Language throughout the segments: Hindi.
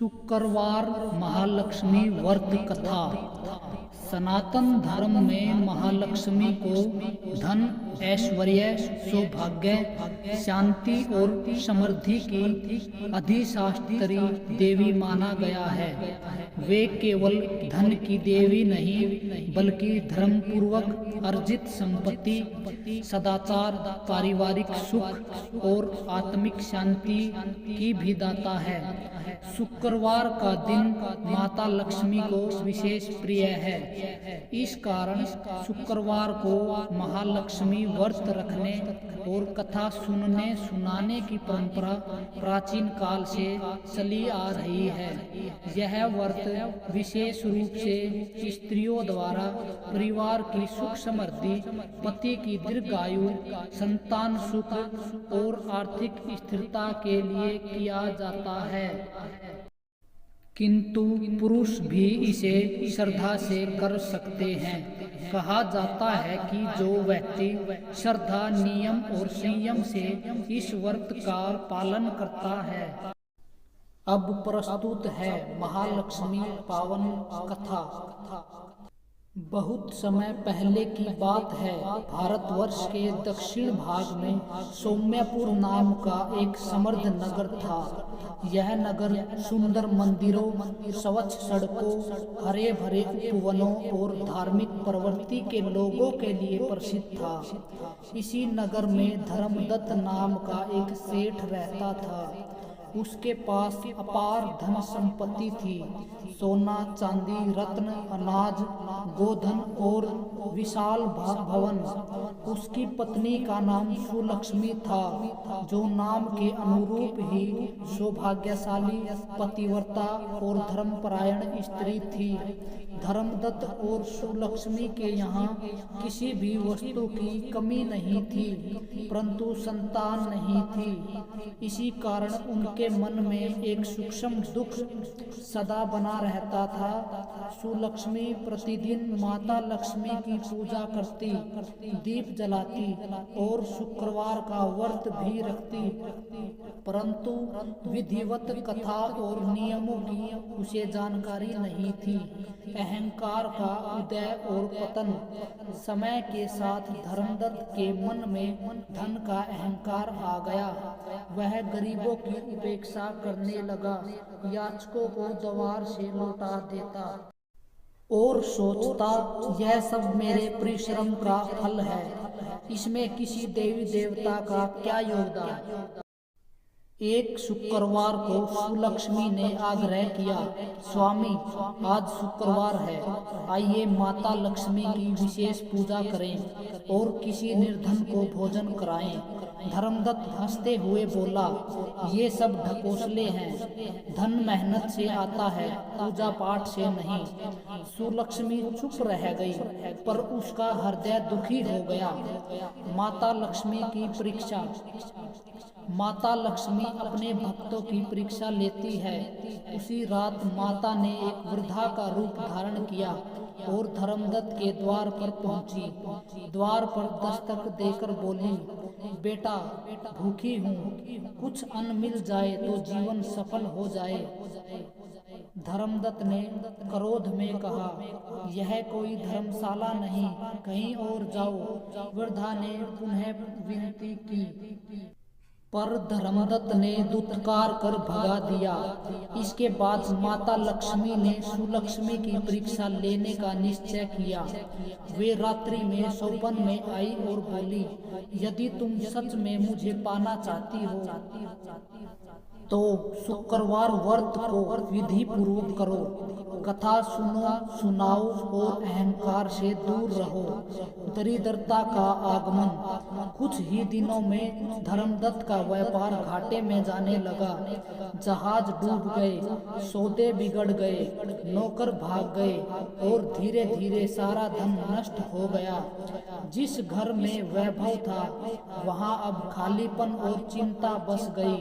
शुक्रवार महालक्ष्मी व्रत कथा। सनातन धर्म में महालक्ष्मी को धन, ऐश्वर्य, सौभाग्य, शांति और समृद्धि की अधिष्ठात्री देवी माना गया है। वे केवल धन की देवी नहीं बल्कि धर्मपूर्वक अर्जित संपत्ति, सदाचार, पारिवारिक सुख और आत्मिक शांति की भी दाता है। शुक्रवार का दिन माता लक्ष्मी को विशेष प्रिय है। इस कारण शुक्रवार को महालक्ष्मी व्रत रखने और कथा सुनने सुनाने की परंपरा प्राचीन काल से चली आ रही है। यह व्रत विशेष रूप से स्त्रियों द्वारा परिवार की सुख समृद्धि, पति की दीर्घायु, संतान सुख और आर्थिक स्थिरता के लिए किया जाता है। किंतु पुरुष भी इसे श्रद्धा से कर सकते हैं। कहा जाता है कि जो व्यक्ति श्रद्धा, नियम और संयम से इस व्रत का पालन करता है। अब प्रस्तुत है महालक्ष्मी पावन कथा। बहुत समय पहले की बात है। भारतवर्ष के दक्षिण भाग में सौम्यपुर नाम का एक समृद्ध नगर था। यह नगर सुंदर मंदिरों, स्वच्छ सड़कों, हरे भरे उपवनों और धार्मिक प्रवृत्ति के लोगों के लिए प्रसिद्ध था। इसी नगर में धर्मदत्त नाम का एक सेठ रहता था। उसके पास अपार धन संपत्ति थी। सोना, चांदी, रत्न, अनाज, गोधन और विशाल भवन। उसकी पत्नी का नाम सुलक्ष्मी था, जो नाम के अनुरूप ही सौभाग्यशाली, पतिव्रता और धर्मपरायण स्त्री थी। धर्मदत्त और सुलक्ष्मी के यहाँ किसी भी वस्तु की कमी नहीं थी, परंतु संतान नहीं थी। इसी कारण उनके मन में एक सूक्ष्म दुख सदा बना रहता था। सुलक्ष्मी प्रतिदिन माता लक्ष्मी की पूजा करती, दीप जलाती और शुक्रवार का व्रत भी रखती, परंतु विधिवत कथा और नियमों की उसे जानकारी नहीं थी। अहंकार का उदय और पतन। समय के साथ धर्मदत्त के मन में धन का अहंकार आ गया। वह गरीबों की उपेक्षा करने लगा, याचकों को द्वार से लौटा देता और सोचता, यह सब मेरे परिश्रम का फल है, इसमें किसी देवी देवता का क्या योगदान। एक शुक्रवार को सुलक्ष्मी ने आग्रह किया, स्वामी, आज शुक्रवार है, आइए माता लक्ष्मी की विशेष पूजा करें और किसी निर्धन को भोजन कराएं। धर्मदत्त हंसते हुए बोला, ये सब ढकोसले हैं, धन मेहनत से आता है, पूजा पाठ से नहीं। सुलक्ष्मी चुप रह गई, पर उसका हृदय दुखी हो गया। माता लक्ष्मी की परीक्षा। माता लक्ष्मी अपने भक्तों की परीक्षा लेती है। उसी रात माता ने एक वृद्धा का रूप धारण किया और धर्मदत्त के द्वार पर पहुंची। द्वार पर दस्तक देकर बोली, बेटा, भूखी हूँ, कुछ अन्न मिल जाए तो जीवन सफल हो जाए। धर्मदत्त ने क्रोध में कहा, यह कोई धर्मशाला नहीं, कहीं और जाओ। वृद्धा ने पुनः विनती की, पर धर्मदत्त ने दुत्कार कर भगा दिया। इसके बाद माता लक्ष्मी ने सुलक्ष्मी की परीक्षा लेने का निश्चय किया। वे रात्रि में स्वप्न में आई और बोली, यदि तुम सच में मुझे पाना चाहती हो तो शुक्रवार व्रत को विधि पूर्वक करो, कथा सुनो, सुनाओ और अहंकार से दूर रहो। दरिद्रता का आगमन। कुछ ही दिनों में धर्मदत्त का व्यापार घाटे में जाने लगा। जहाज डूब गए, सौदे बिगड़ गए, नौकर भाग गए और धीरे धीरे सारा धन नष्ट हो गया। जिस घर में वैभव था वहां अब खालीपन और चिंता बस गई।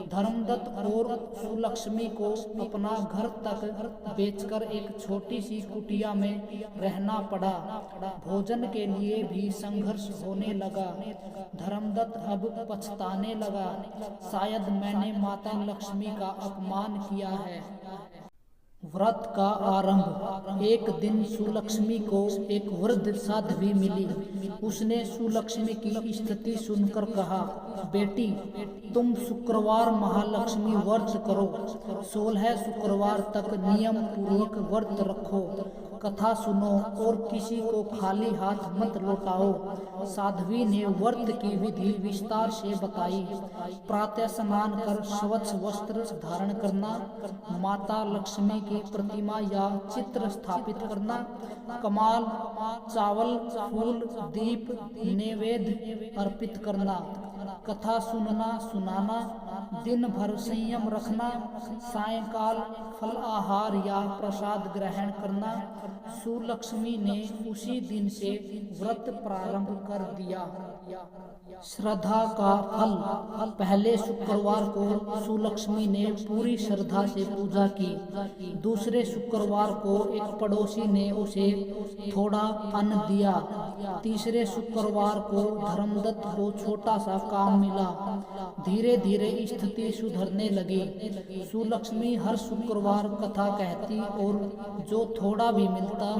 धर्मदत्त और सुलक्ष्मी को अपना घर तक बेचकर एक छोटी सी कुटिया में रहना पड़ा। भोजन के लिए भी संघर्ष होने लगा। धर्मदत्त अब पछताने लगा, शायद मैंने माता लक्ष्मी का अपमान किया है। व्रत का आरंभ। एक दिन सुलक्ष्मी को एक वृद्ध साध्वी मिली। उसने सुलक्ष्मी की स्थिति सुनकर कहा, बेटी, तुम शुक्रवार महालक्ष्मी व्रत करो। 16 शुक्रवार तक नियम पूर्वक व्रत रखो, कथा सुनो और किसी को खाली हाथ मत लौटाओ। साध्वी ने व्रत की विधि विस्तार से बताई। प्रातः स्नान कर स्वच्छ वस्त्र धारण करना, माता लक्ष्मी की प्रतिमा या चित्र स्थापित करना, कमाल, चावल, फूल, दीप, नैवेद्य अर्पित करना, कथा सुनना सुनाना, दिन भर संयम रखना, सायंकाल फल आहार या प्रसाद ग्रहण करना। सुलक्ष्मी ने उसी दिन से व्रत प्रारंभ कर दिया। श्रद्धा का फल। पहले शुक्रवार को सुलक्ष्मी ने पूरी श्रद्धा से पूजा की। दूसरे शुक्रवार को एक पड़ोसी ने उसे थोड़ा अन्न दिया। तीसरे शुक्रवार को धर्मदत्त को छोटा सा काम मिला। धीरे धीरे स्थिति सुधरने लगी। सुलक्ष्मी हर शुक्रवार कथा कहती और जो थोड़ा भी मिलता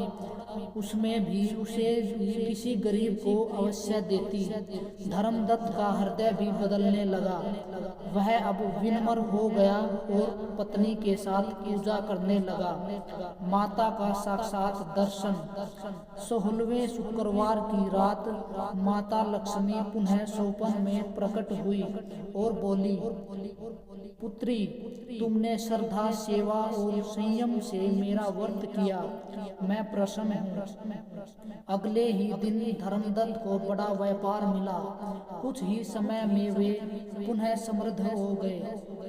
उसमें भी उसे किसी गरीब को अवश्य देती। धर्मदत्त का हृदय भी बदलने लगा। वह अब विनम्र हो गया और पत्नी के साथ पूजा करने लगा। माता का साक्षात दर्शन। 16वें शुक्रवार की रात माता लक्ष्मी पुनः स्वप्न में प्रकट हुई और बोली, पुत्री, तुमने श्रद्धा, सेवा और संयम से मेरा व्रत किया, मैं प्रसन्न हूँ। अगले ही दिन धर्मदत्त को बड़ा व्यापार मिला। कुछ ही समय में वे पुनः समृद्ध हो गए,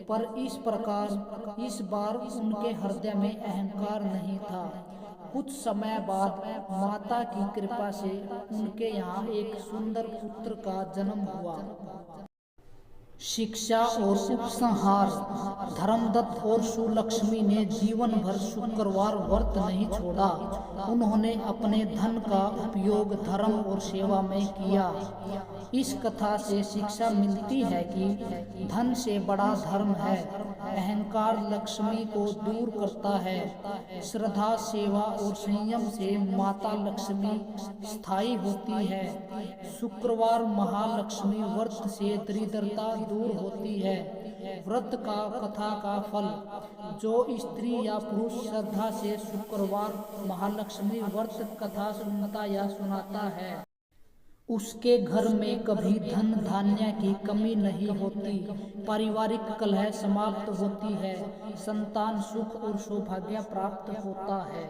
पर इस बार उनके हृदय में अहंकार नहीं था। कुछ समय बाद माता की कृपा से उनके यहाँ एक सुंदर पुत्र का जन्म हुआ। शिक्षा और उपसंहार। धर्मदत्त और सुलक्ष्मी ने जीवन भर शुक्रवार व्रत नहीं छोड़ा। उन्होंने अपने धन का उपयोग धर्म और सेवा में किया। इस कथा से शिक्षा मिलती है कि धन से बड़ा धर्म है। अहंकार लक्ष्मी को दूर करता है। श्रद्धा, सेवा और संयम से माता लक्ष्मी स्थायी होती है। शुक्रवार महालक्ष्मी व्रत से दरिद्रता दूर होती है। व्रत का कथा का फल। जो स्त्री या पुरुष श्रद्धा से शुक्रवार महालक्ष्मी व्रत कथा सुनता या सुनाता है, उसके घर में कभी धन धान्य की कमी नहीं होती। पारिवारिक कलह समाप्त होती है। संतान सुख और सौभाग्य प्राप्त होता है।